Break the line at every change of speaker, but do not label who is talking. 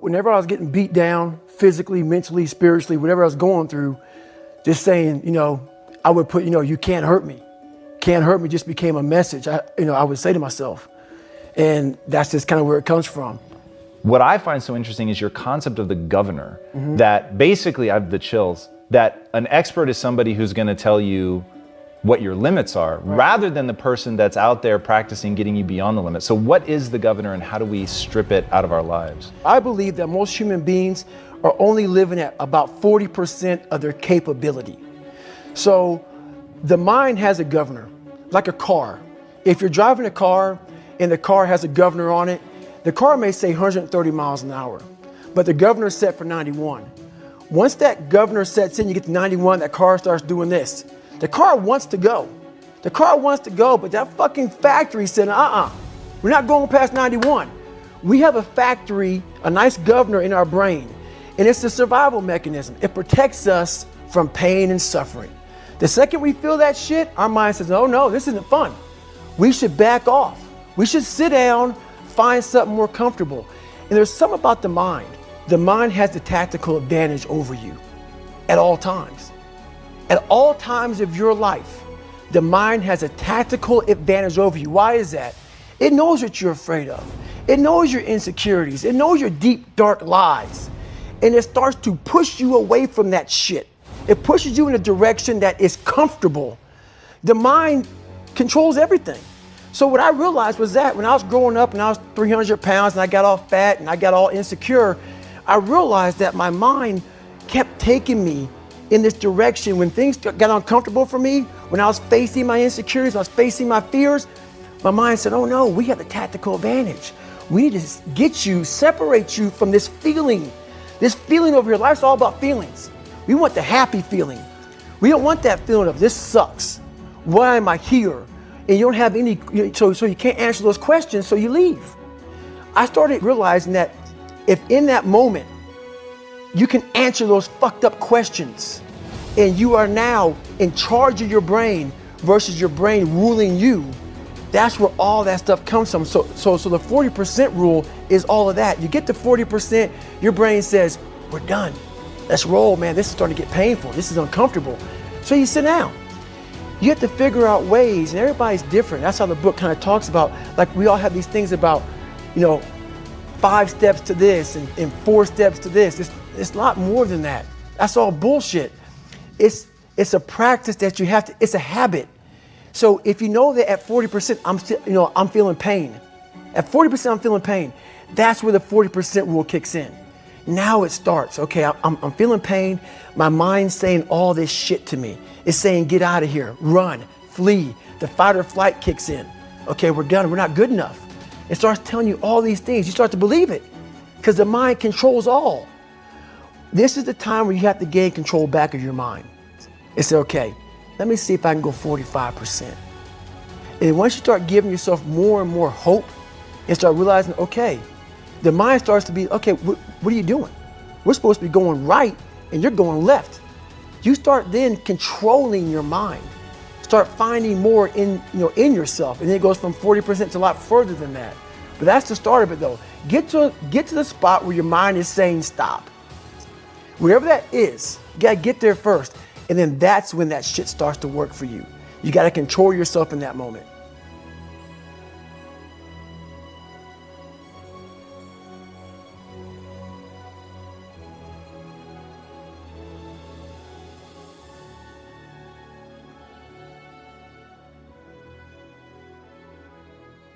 Whenever I was getting beat down, physically, mentally, spiritually, whatever I was going through, just saying, I would put, you can't hurt me. Can't hurt me just became a message, I would say to myself. And that's just kind of where it comes from.
What I find so interesting is your concept of the governor, that basically, I have the chills, that an expert is somebody who's going to tell you what your limits are, rather than the person that's out there practicing getting you beyond the limits. So what is the governor and how do we strip it out of our lives?
I believe that most human beings are only living at about 40% of their capability. So the mind has a governor, like a car. If you're driving a car and the car has a governor on it, the car may say 130 miles an hour, but the governor is set for 91. Once that governor sets in, you get to 91, that car starts doing this. The car wants to go. The car wants to go, but that fucking factory said, we're not going past 91. We have a factory, a nice governor in our brain, and it's a survival mechanism. It protects us from pain and suffering. The second we feel that shit, our mind says, oh no, this isn't fun. We should back off. We should sit down, find something more comfortable. And there's something about the mind. The mind has the tactical advantage over you at all times. At all times of your life, the mind has a tactical advantage over you. Why is that? It knows what you're afraid of. It knows your insecurities. It knows your deep, dark lies. And it starts to push you away from that shit. It pushes you in a direction that is comfortable. The mind controls everything. So what I realized was that when I was growing up and I was 300 pounds and I got all fat and I got all insecure, I realized that my mind kept taking me in this direction. When things got uncomfortable for me, when I was facing my insecurities, when I was facing my fears, my mind said, oh no, we have the tactical advantage. We need to get you, separate you from this feeling over here. Life's all about feelings. We want the happy feeling. We don't want that feeling of this sucks. Why am I here? And you don't have any, so you can't answer those questions, so you leave. I started realizing that if in that moment, you can answer those fucked up questions and you are now in charge of your brain versus your brain ruling you, that's where all that stuff comes from. So the 40% rule is all of that. You get to 40%, your brain says, we're done. Let's roll, man. This is starting to get painful. This is uncomfortable. So you sit down. You have to figure out ways, and everybody's different. That's how the book kind of talks about, like we all have these things about, 5 steps to this and 4 steps to this. It's a lot more than that. That's all bullshit. It's a practice that you have to, it's a habit. So if you know that at 40%, I'm feeling pain. At 40%, I'm feeling pain. That's where the 40% rule kicks in. Now it starts. Okay, I'm feeling pain. My mind's saying all this shit to me. It's saying, get out of here, run, flee. The fight or flight kicks in. Okay, we're done. We're not good enough. It starts telling you all these things. You start to believe it because the mind controls all. This is the time where you have to gain control back of your mind. It's okay, let me see if I can go 45%. And once you start giving yourself more and more hope and start realizing, okay, the mind starts to be, okay, what are you doing? We're supposed to be going right and you're going left. You start then controlling your mind. Start finding more in yourself. And then it goes from 40% to a lot further than that. But that's the start of it though. Get to the spot where your mind is saying stop. Wherever that is, you gotta get there first. And then that's when that shit starts to work for you. You gotta control yourself in that moment.